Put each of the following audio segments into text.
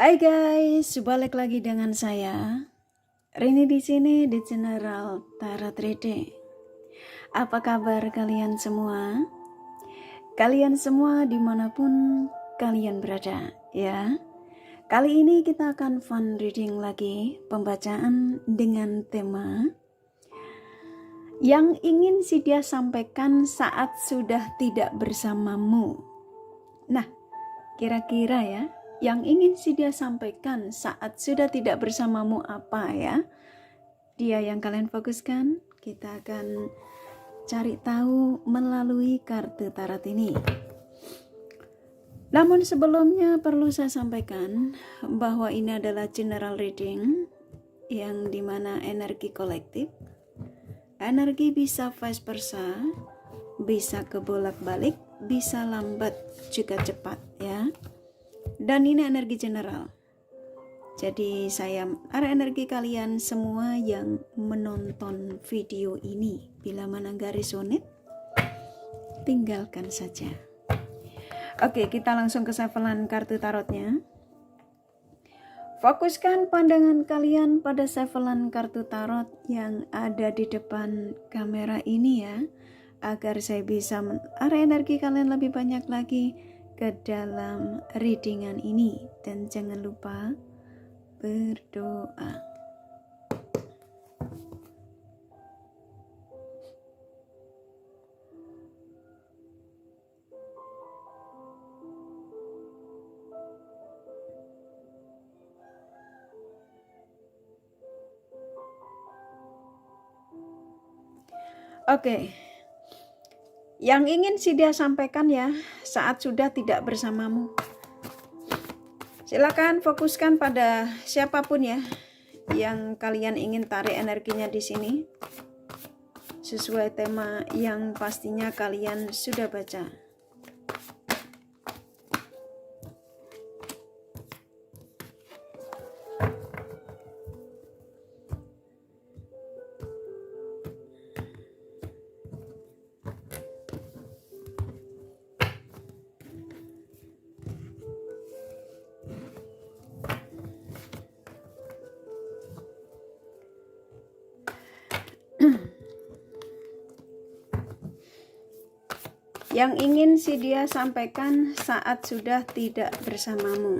Hai guys, balik lagi dengan saya Rini di sini di General Tarot Reading. Apa kabar kalian semua? Kalian semua dimanapun kalian berada, ya. Kali ini kita akan fun reading lagi, pembacaan dengan tema yang ingin si dia sampaikan saat sudah tidak bersamamu. Nah, kira-kira ya, yang ingin si dia sampaikan saat sudah tidak bersamamu apa ya? Dia yang kalian fokuskan, kita akan cari tahu melalui kartu tarot ini. Namun sebelumnya perlu saya sampaikan bahwa ini adalah general reading yang dimana energi kolektif, energi bisa vice versa, bisa kebolak-balik, bisa lambat juga cepat ya. Dan ini energi general. Jadi saya arah energi kalian semua yang menonton video ini. Bila mana nggak resonate, tinggalkan saja. Oke, kita langsung ke shufflean kartu tarotnya. Fokuskan pandangan kalian pada shufflean kartu tarot yang ada di depan kamera ini ya, agar saya bisa mengarah energi kalian lebih banyak lagi ke dalam readingan ini. Dan jangan lupa berdoa. Oke. Yang ingin si dia sampaikan ya saat sudah tidak bersamamu. Silakan fokuskan pada siapapun ya yang kalian ingin tarik energinya di sini. Sesuai tema yang pastinya kalian sudah baca. Yang ingin si dia sampaikan saat sudah tidak bersamamu.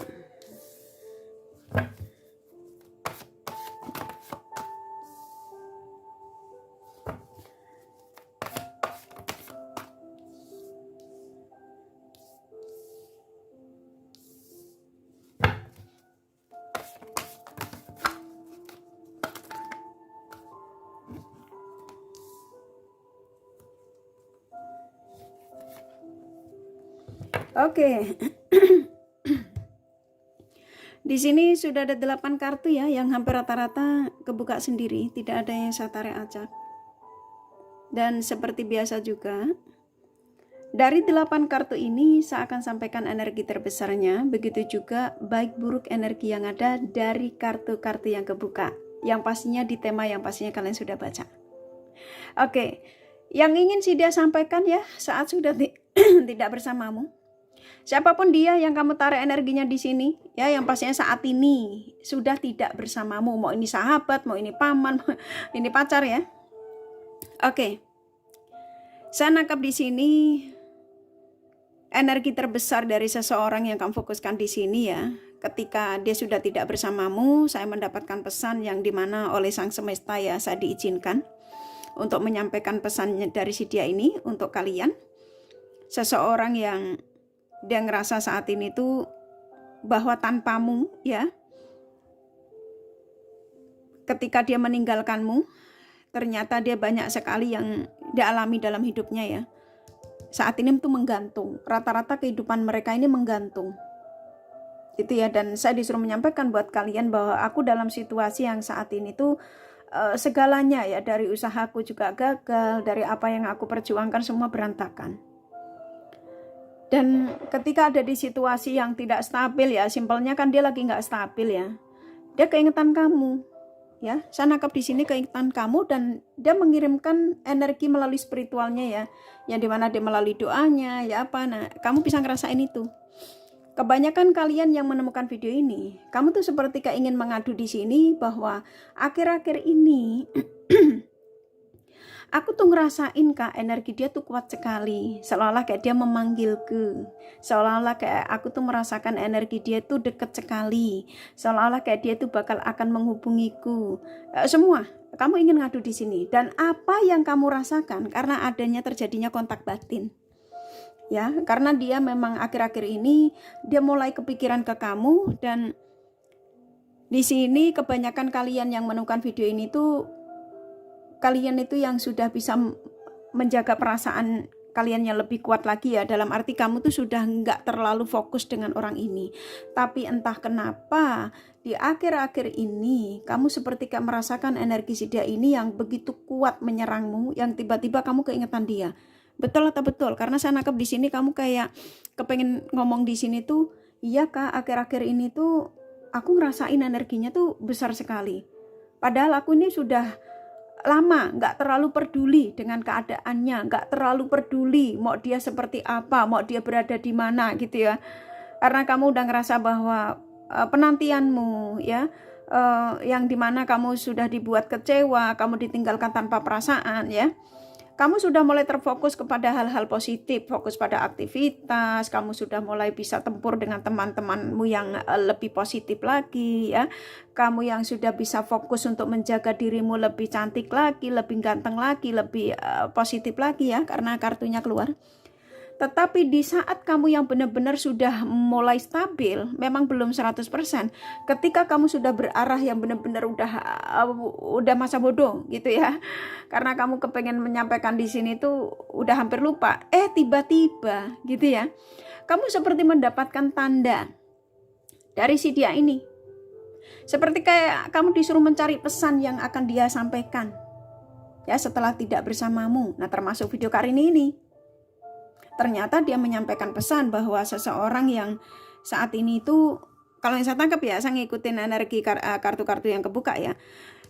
Oke. Di sini sudah ada 8 kartu ya, yang hampir rata-rata kebuka sendiri, tidak ada yang saya tarik acak. Dan seperti biasa juga, dari 8 kartu ini saya akan sampaikan energi terbesarnya, begitu juga baik buruk energi yang ada dari kartu-kartu yang kebuka, yang pastinya di tema yang pastinya kalian sudah baca. Oke, yang ingin si dia sampaikan ya saat sudah tidak bersamamu. Siapapun dia yang kamu tarik energinya di sini, ya, yang pastinya saat ini sudah tidak bersamamu. Mau ini sahabat, mau ini paman, mau ini pacar ya. Oke, saya nangkap di sini energi terbesar dari seseorang yang kamu fokuskan di sini ya. Ketika dia sudah tidak bersamamu, saya mendapatkan pesan yang dimana oleh Sang Semesta ya, saya diizinkan untuk menyampaikan pesannya dari si dia ini untuk kalian. Seseorang yang dia ngerasa saat ini tuh bahwa tanpamu ya, ketika dia meninggalkanmu, ternyata dia banyak sekali yang dia alami dalam hidupnya ya. Saat ini tuh menggantung, rata-rata kehidupan mereka ini menggantung gitu ya. Dan saya disuruh menyampaikan buat kalian bahwa aku dalam situasi yang saat ini tuh segalanya ya, dari usahaku juga gagal, dari apa yang aku perjuangkan semua berantakan. Dan ketika ada di situasi yang tidak stabil ya, simpelnya kan dia lagi nggak stabil ya, dia keingetan kamu ya. Saya nangkap di sini keingetan kamu, dan dia mengirimkan energi melalui spiritualnya ya, yang dimana dia melalui doanya ya apa. Nah, kamu bisa ngerasain itu. Kebanyakan kalian yang menemukan video ini, kamu tuh seperti kayak ingin mengadu di sini bahwa akhir-akhir ini aku tuh ngerasain Kak, energi dia tuh kuat sekali. Seolah-olah kayak dia memanggilku. Seolah-olah kayak aku tuh merasakan energi dia tuh deket sekali. Seolah-olah kayak dia tuh bakal akan menghubungiku. Semua, kamu ingin ngadu di sini. Dan apa yang kamu rasakan karena adanya terjadinya kontak batin. Ya, karena dia memang akhir-akhir ini dia mulai kepikiran ke kamu, dan di sini kebanyakan kalian yang menemukan video ini tuh kalian itu yang sudah bisa menjaga perasaan kalian yang lebih kuat lagi ya, dalam arti kamu tuh sudah nggak terlalu fokus dengan orang ini. Tapi entah kenapa di akhir-akhir ini kamu seperti kayak merasakan energi si dia ini yang begitu kuat menyerangmu, yang tiba-tiba kamu keingetan dia. Betul atau betul? Karena saya nangkep di sini kamu kayak kepengen ngomong di sini tuh, iya Kak, akhir-akhir ini tuh aku ngerasain energinya tuh besar sekali. Padahal aku ini sudah lama nggak terlalu peduli dengan keadaannya, nggak terlalu peduli mau dia seperti apa, mau dia berada di mana gitu ya. Karena kamu udah ngerasa bahwa penantianmu ya, yang dimana kamu sudah dibuat kecewa, kamu ditinggalkan tanpa perasaan ya. Kamu sudah mulai terfokus kepada hal-hal positif, fokus pada aktivitas, kamu sudah mulai bisa tempur dengan teman-temanmu yang lebih positif lagi ya. Kamu yang sudah bisa fokus untuk menjaga dirimu lebih cantik lagi, lebih ganteng lagi, lebih positif lagi ya, karena kartunya keluar. Tetapi di saat kamu yang benar-benar sudah mulai stabil, memang belum 100%, ketika kamu sudah berarah yang benar-benar udah masa bodoh gitu ya. Karena kamu kepengen menyampaikan di sini tuh udah hampir lupa. Tiba-tiba gitu ya. Kamu seperti mendapatkan tanda dari si dia ini. Seperti kayak kamu disuruh mencari pesan yang akan dia sampaikan. Ya, setelah tidak bersamamu. Nah, termasuk video kali ini. Ternyata dia menyampaikan pesan bahwa seseorang yang saat ini itu, kalau yang saya tangkap ya, saya ngikutin energi kartu-kartu yang kebuka ya,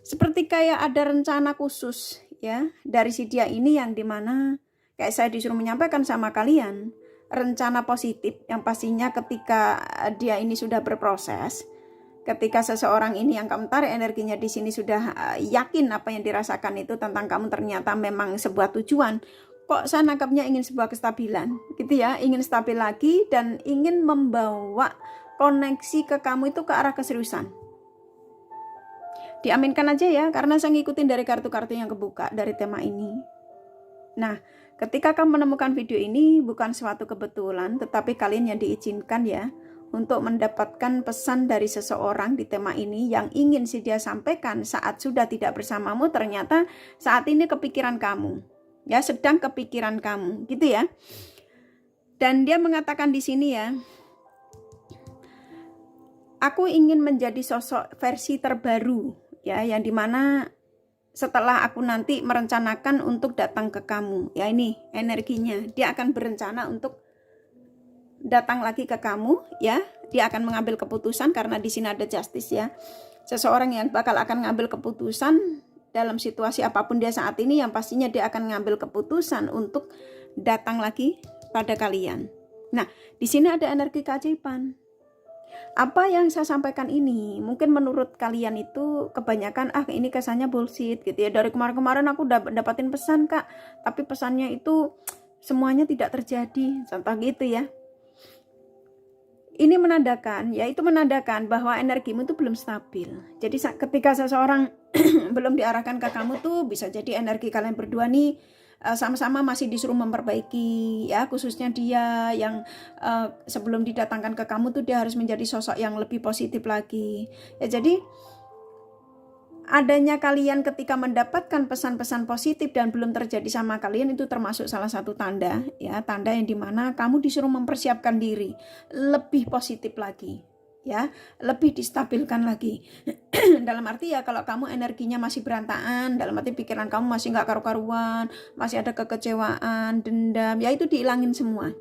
seperti kayak ada rencana khusus ya dari si dia ini, yang dimana kayak saya disuruh menyampaikan sama kalian rencana positif yang pastinya ketika dia ini sudah berproses, ketika seseorang ini yang kamu tarik energinya di sini sudah yakin apa yang dirasakan itu tentang kamu ternyata memang sebuah tujuan. Kok saya nangkapnya ingin sebuah kestabilan gitu ya, ingin stabil lagi dan ingin membawa koneksi ke kamu itu ke arah keseriusan. Diaminkan aja ya, karena saya ngikutin dari kartu-kartu yang kebuka dari tema ini. Nah, ketika kamu menemukan video ini bukan suatu kebetulan, tetapi kalian yang diizinkan ya untuk mendapatkan pesan dari seseorang di tema ini yang ingin si dia sampaikan saat sudah tidak bersamamu, ternyata saat ini kepikiran kamu. Ya, sedang kepikiran kamu gitu ya. Dan dia mengatakan di sini ya, aku ingin menjadi sosok versi terbaru ya, yang dimana setelah aku nanti merencanakan untuk datang ke kamu ya, ini energinya, dia akan berencana untuk datang lagi ke kamu ya. Dia akan mengambil keputusan karena di sini ada justice ya, seseorang yang bakal akan mengambil keputusan dalam situasi apapun dia saat ini, yang pastinya dia akan mengambil keputusan untuk datang lagi pada kalian. Nah, di sini ada energi keajaiban. Apa yang saya sampaikan ini mungkin menurut kalian itu kebanyakan ini kesannya bullshit gitu ya. Dari kemarin-kemarin aku udah dapatin pesan Kak, tapi pesannya itu semuanya tidak terjadi, contoh gitu ya. Ini menandakan, yaitu menandakan bahwa energimu itu belum stabil. Jadi ketika seseorang belum diarahkan ke kamu tuh bisa jadi energi kalian berdua nih sama-sama masih disuruh memperbaiki ya, khususnya dia yang sebelum didatangkan ke kamu tuh dia harus menjadi sosok yang lebih positif lagi. Ya, jadi adanya kalian ketika mendapatkan pesan-pesan positif dan belum terjadi sama kalian itu termasuk salah satu tanda ya, tanda yang dimana kamu disuruh mempersiapkan diri lebih positif lagi ya, lebih distabilkan lagi. Dalam arti ya, kalau kamu energinya masih berantakan, dalam arti pikiran kamu masih nggak karu-karuan, masih ada kekecewaan, dendam, ya itu dihilangin semua.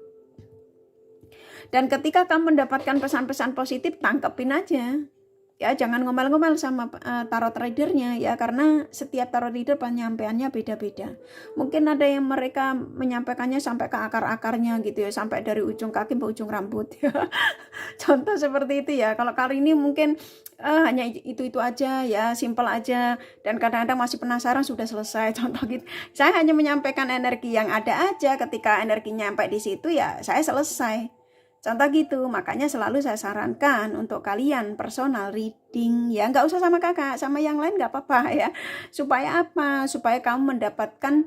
Dan ketika kamu mendapatkan pesan-pesan positif, tangkepin aja. Ya, jangan ngomel-ngomel sama tarot readernya ya, karena setiap tarot reader penyampaiannya beda-beda. Mungkin ada yang mereka menyampaikannya sampai ke akar-akarnya gitu ya, sampai dari ujung kaki ke ujung rambut ya. Contoh seperti itu ya. Kalau kali ini mungkin hanya itu aja ya, simple aja, dan kadang-kadang masih penasaran sudah selesai. Contoh gitu. Saya hanya menyampaikan energi yang ada aja, ketika energinya sampai di situ ya saya selesai. Contoh gitu, makanya selalu saya sarankan untuk kalian personal reading ya, nggak usah sama kakak, sama yang lain nggak apa-apa ya. Supaya apa? Supaya kamu mendapatkan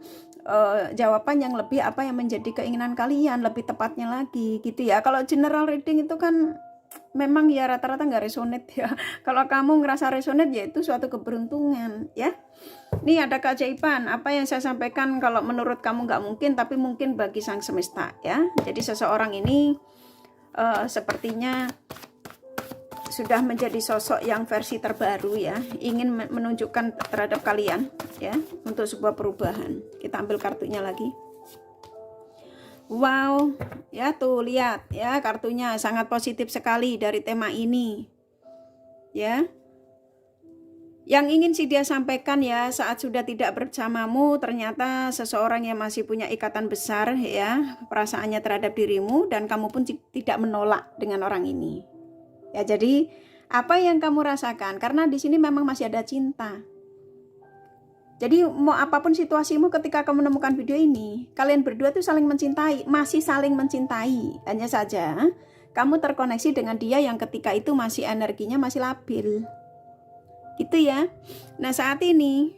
jawaban yang lebih apa yang menjadi keinginan kalian, lebih tepatnya lagi gitu ya. Kalau general reading itu kan memang ya rata-rata nggak resonate ya. Kalau kamu ngerasa resonate ya itu suatu keberuntungan ya. Nih ada keajaiban, apa yang saya sampaikan kalau menurut kamu nggak mungkin, tapi mungkin bagi sang semesta ya. Jadi seseorang ini sepertinya sudah menjadi sosok yang versi terbaru ya, ingin menunjukkan terhadap kalian ya untuk sebuah perubahan. Kita ambil kartunya lagi. Wow ya, tuh lihat ya, kartunya sangat positif sekali dari tema ini ya. Yang ingin si dia sampaikan ya, saat sudah tidak bersamamu, ternyata seseorang yang masih punya ikatan besar ya, perasaannya terhadap dirimu, dan kamu pun tidak menolak dengan orang ini. Ya, jadi apa yang kamu rasakan? Karena di sini memang masih ada cinta. Jadi mau apapun situasimu ketika kamu menemukan video ini, kalian berdua tuh saling mencintai, masih saling mencintai. Hanya saja kamu terkoneksi dengan dia yang ketika itu masih energinya masih labil. Gitu ya. Nah saat ini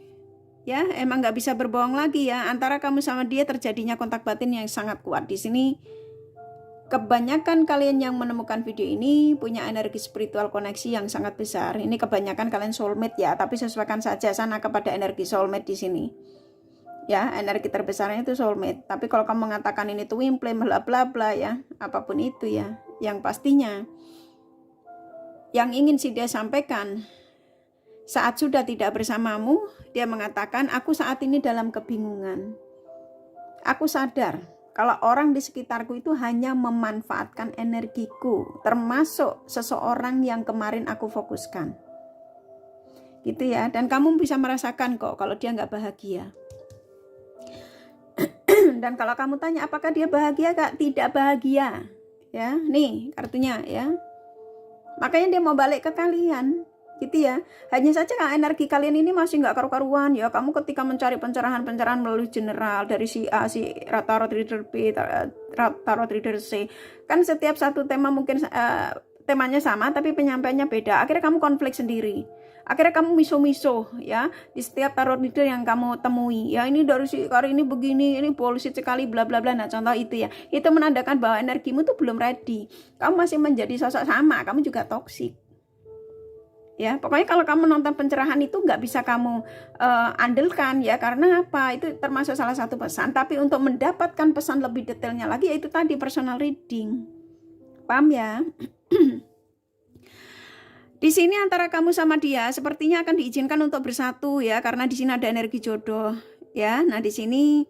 ya emang nggak bisa berbohong lagi ya, antara kamu sama dia terjadinya kontak batin yang sangat kuat. Di sini kebanyakan kalian yang menemukan video ini punya energi spiritual koneksi yang sangat besar. Ini kebanyakan kalian soulmate ya, tapi sesuaikan saja sana kepada energi soulmate di sini ya. Energi terbesarnya itu soulmate. Tapi kalau kamu mengatakan ini twin flame bla bla bla ya, apapun itu ya, yang pastinya yang ingin si dia sampaikan, saat sudah tidak bersamamu, dia mengatakan, aku saat ini dalam kebingungan. Aku sadar kalau orang di sekitarku itu hanya memanfaatkan energiku, termasuk seseorang yang kemarin aku fokuskan. Gitu ya, dan kamu bisa merasakan kok kalau dia nggak bahagia. Dan kalau kamu tanya apakah dia bahagia, Kak? Tidak bahagia. Ya, nih kartunya ya. Makanya dia mau balik ke kalian. Gitu ya, hanya saja energi kalian ini masih nggak karu-karuan ya. Kamu ketika mencari pencerahan melalui general dari si A, si tarot reader B, tarot reader C, kan setiap satu tema mungkin temanya sama tapi penyampaiannya beda. Akhirnya kamu konflik sendiri, akhirnya kamu miso-miso ya di setiap tarot reader yang kamu temui ya. Ini dari si kali ini begini, ini bullshit sekali bla bla bla. Nah contoh itu ya, itu menandakan bahwa energimu tuh belum ready. Kamu masih menjadi sosok sama, kamu juga toksik. Ya, pokoknya kalau kamu nonton pencerahan itu nggak bisa kamu andalkan ya, karena apa? Itu termasuk salah satu pesan. Tapi untuk mendapatkan pesan lebih detailnya lagi, yaitu tadi personal reading. Paham ya? Di sini antara kamu sama dia sepertinya akan diizinkan untuk bersatu ya, karena di sini ada energi jodoh ya. Nah di sini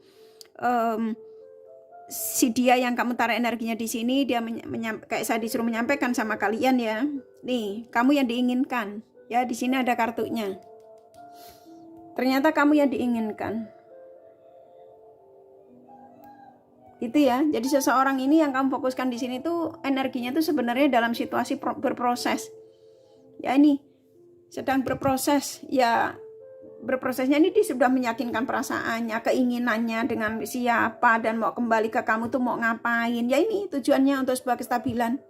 si dia yang kamu taruh energinya di sini, dia kayak saya disuruh menyampaikan sama kalian ya. Nih, kamu yang diinginkan. Ya, di sini ada kartunya. Ternyata kamu yang diinginkan. Itu ya. Jadi seseorang ini yang kamu fokuskan di sini tuh energinya tuh sebenarnya dalam situasi berproses. Ya ini sedang berproses. Ya berprosesnya ini dia sudah meyakinkan perasaannya, keinginannya dengan siapa, dan mau kembali ke kamu tuh mau ngapain. Ya ini tujuannya untuk sebuah kestabilan.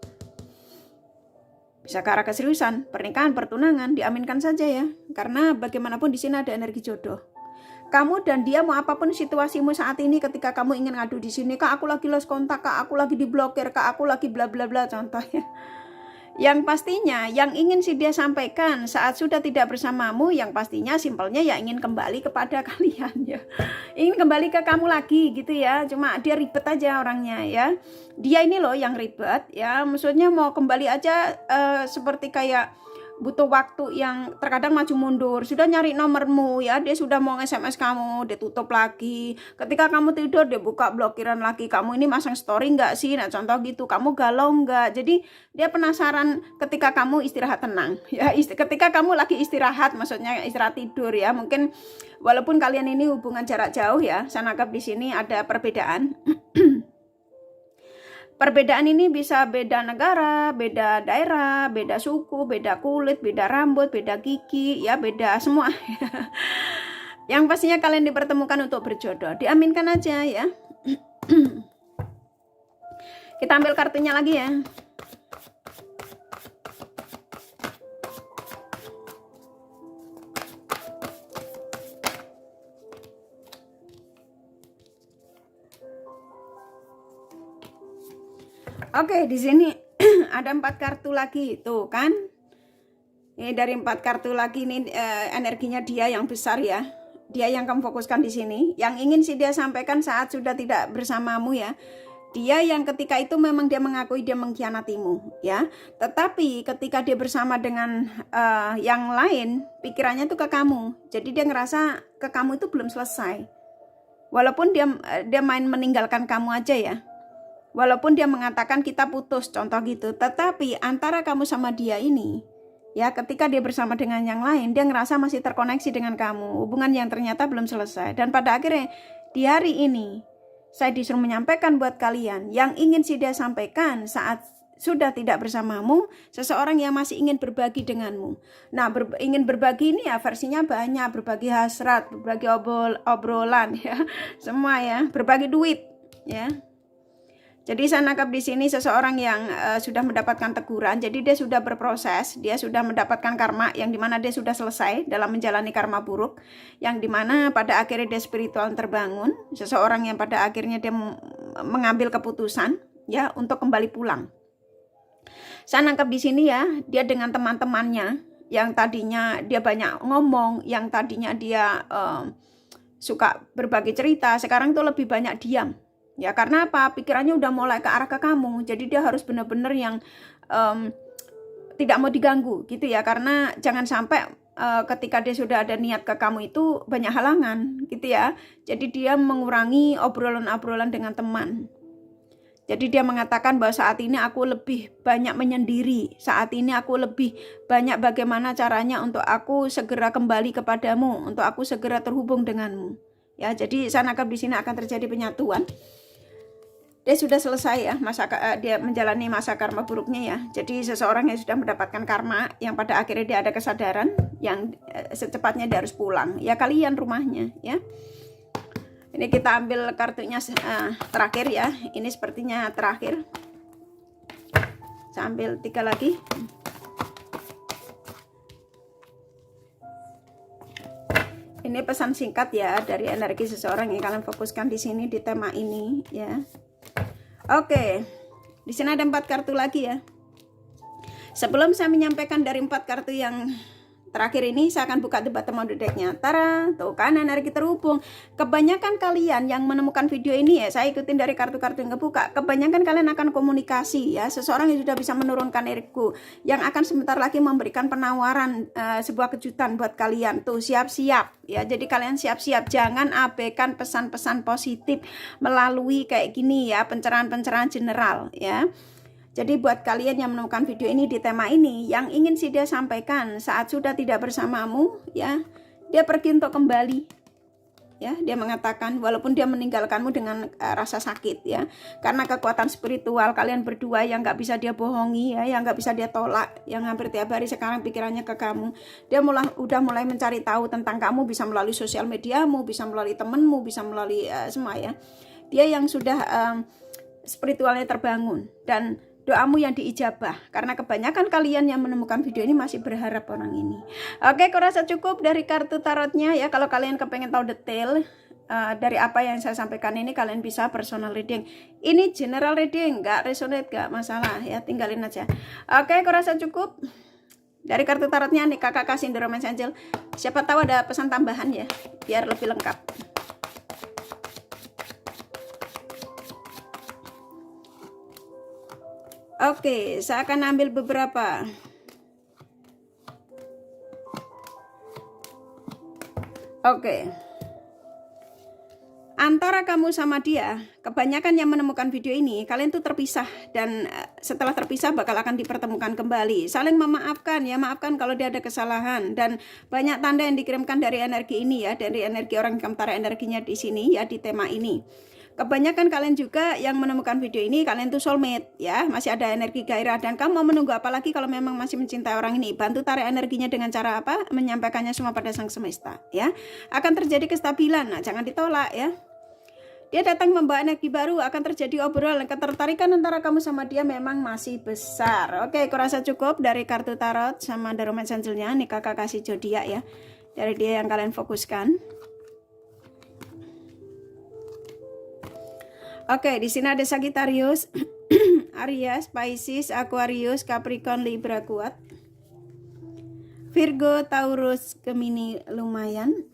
Bisa ke arah keseriusan, pernikahan, pertunangan, diaminkan saja ya. Karena bagaimanapun di sini ada energi jodoh. Kamu dan dia mau apapun situasimu saat ini, ketika kamu ingin ngadu di sini, Kak aku lagi lost kontak, Kak aku lagi diblokir, Kak aku lagi bla bla bla contohnya. Yang pastinya yang ingin si dia sampaikan saat sudah tidak bersamamu, yang pastinya simpelnya ya ingin kembali kepada kalian ya. Ingin kembali ke kamu lagi gitu ya. Cuma dia ribet aja orangnya ya. Dia ini loh yang ribet ya. Maksudnya mau kembali aja seperti kayak butuh waktu yang terkadang maju mundur. Sudah nyari nomormu ya, dia sudah mau SMS kamu, dia tutup lagi. Ketika kamu tidur, dia buka blokiran lagi. Kamu ini masang story nggak sih? Nah contoh gitu, kamu galau nggak? Jadi dia penasaran ketika kamu istirahat tenang ya, ketika kamu lagi istirahat, maksudnya istirahat tidur ya. Mungkin walaupun kalian ini hubungan jarak jauh ya, saya nangkap di sini ada perbedaan. Perbedaan ini bisa beda negara, beda daerah, beda suku, beda kulit, beda rambut, beda gigi, ya beda semua. Yang pastinya kalian dipertemukan untuk berjodoh. Diaminkan aja ya. Kita ambil kartunya lagi ya. Oke, di sini ada 4 kartu lagi, tuh kan? Ini dari 4 kartu lagi ini energinya dia yang besar ya. Dia yang kamu fokuskan di sini. Yang ingin sih dia sampaikan saat sudah tidak bersamamu ya. Dia yang ketika itu memang dia mengakui dia mengkhianatimu ya. Tetapi ketika dia bersama dengan yang lain, pikirannya tuh ke kamu. Jadi dia ngerasa ke kamu itu belum selesai. Walaupun dia main meninggalkan kamu aja ya. Walaupun dia mengatakan kita putus, contoh gitu. Tetapi antara kamu sama dia ini, ya ketika dia bersama dengan yang lain, dia ngerasa masih terkoneksi dengan kamu. Hubungan yang ternyata belum selesai. Dan pada akhirnya di hari ini, saya disuruh menyampaikan buat kalian, yang ingin sih dia sampaikan saat sudah tidak bersamamu, seseorang yang masih ingin berbagi denganmu. Nah, ingin berbagi ini ya versinya banyak, berbagi hasrat, berbagi obrolan ya, semua ya, berbagi duit ya. Jadi saya nangkap di sini seseorang yang sudah mendapatkan teguran, jadi dia sudah berproses, dia sudah mendapatkan karma yang dimana dia sudah selesai dalam menjalani karma buruk, yang dimana pada akhirnya dia spiritual terbangun, seseorang yang pada akhirnya dia mengambil keputusan ya untuk kembali pulang. Saya nangkap di sini ya, dia dengan teman-temannya yang tadinya dia banyak ngomong, yang tadinya dia suka berbagi cerita, sekarang tuh lebih banyak diam. Ya karena apa? Pikirannya udah mulai ke arah ke kamu. Jadi dia harus benar-benar yang tidak mau diganggu gitu ya. Karena jangan sampai ketika dia sudah ada niat ke kamu itu banyak halangan gitu ya. Jadi dia mengurangi obrolan-obrolan dengan teman. Jadi dia mengatakan bahwa saat ini aku lebih banyak menyendiri. Saat ini aku lebih banyak bagaimana caranya untuk aku segera kembali kepadamu, untuk aku segera terhubung denganmu. Ya, jadi saya nangkap di sini akan terjadi penyatuan. Dia sudah selesai ya dia menjalani masa karma buruknya ya. Jadi seseorang yang sudah mendapatkan karma yang pada akhirnya dia ada kesadaran yang secepatnya dia harus pulang. Ya kalian rumahnya ya. Ini kita ambil kartunya terakhir ya. Ini sepertinya terakhir. Saya ambil 3 lagi. Ini pesan singkat ya dari energi seseorang yang kalian fokuskan di sini di tema ini ya. Oke, di sini ada 4 kartu lagi ya. Sebelum saya menyampaikan dari 4 kartu yang terakhir ini, saya akan buka debat of the deck-nya. Tara, tuh kan energi terhubung. Kebanyakan kalian yang menemukan video ini ya, saya ikutin dari kartu-kartu yang kebuka. Kebanyakan kalian akan komunikasi ya, seseorang yang sudah bisa menurunkan ego, yang akan sebentar lagi memberikan penawaran sebuah kejutan buat kalian. Tuh siap-siap ya. Jadi kalian siap-siap, jangan abaikan pesan-pesan positif melalui kayak gini ya, pencerahan-pencerahan general ya. Jadi buat kalian yang menemukan video ini di tema ini, yang ingin sih dia sampaikan saat sudah tidak bersamamu ya, dia pergi untuk kembali ya. Dia mengatakan walaupun dia meninggalkanmu dengan rasa sakit ya, karena kekuatan spiritual kalian berdua yang nggak bisa dia bohongi ya, yang nggak bisa dia tolak, yang hampir tiap hari sekarang pikirannya ke kamu. Dia udah mulai mencari tahu tentang kamu, bisa melalui sosial mediamu, bisa melalui temenmu, bisa melalui semua ya. Dia yang sudah spiritualnya terbangun dan doamu yang diijabah, karena kebanyakan kalian yang menemukan video ini masih berharap orang ini. Oke, aku rasa cukup dari kartu tarotnya ya. Kalau kalian kepengen tahu detail dari apa yang saya sampaikan ini, kalian bisa personal reading. Ini general reading, nggak resonate, nggak masalah ya, tinggalin aja. Oke, aku rasa cukup dari kartu tarotnya nih. Kakak kasih The Romance Angel, siapa tahu ada pesan tambahan ya, biar lebih lengkap. Oke, saya akan ambil beberapa. Oke. Antara kamu sama dia, kebanyakan yang menemukan video ini, kalian tuh terpisah, dan setelah terpisah bakal akan dipertemukan kembali. Saling memaafkan ya, maafkan kalau dia ada kesalahan, dan banyak tanda yang dikirimkan dari energi ini ya, dari energi orang yang tarik energinya di sini ya, di tema ini. Kebanyakan kalian juga yang menemukan video ini, kalian tuh soulmate ya, masih ada energi gairah, dan kamu mau menunggu apalagi kalau memang masih mencintai orang ini. Bantu tarik energinya dengan cara apa? Menyampaikannya semua pada sang semesta ya. Akan terjadi kestabilan, nah jangan ditolak ya. Dia datang membawa energi baru, akan terjadi obrolan, ketertarikan antara kamu sama dia memang masih besar. Oke, kurasa cukup dari kartu tarot sama The Romance Angel-nya. Nih kakak kasih zodiak ya, dari dia yang kalian fokuskan. Oke, di sini ada Sagittarius, Aries, Pisces, Aquarius, Capricorn, Libra kuat, Virgo, Taurus, Gemini lumayan,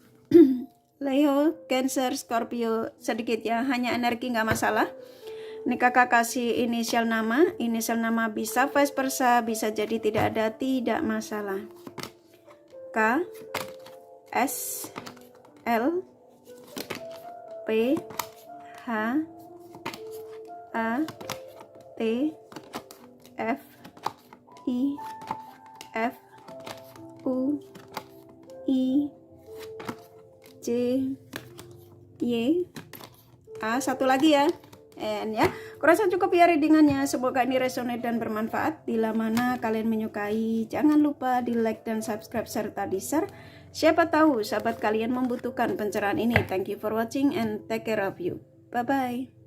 Leo, Cancer, Scorpio sedikit ya, hanya energi nggak masalah. Ini kakak kasih inisial nama bisa vice versa, bisa jadi tidak ada, tidak masalah. K, S, L, P, H, A, T, F, I, F, U, I, J, Y, A, satu lagi ya, N ya. Kurasa cukup ya readingannya. Semoga ini resonate dan bermanfaat. Bila mana kalian menyukai, jangan lupa di like dan subscribe serta di share. Siapa tahu sahabat kalian membutuhkan pencerahan ini. Thank you for watching and take care of you. Bye bye.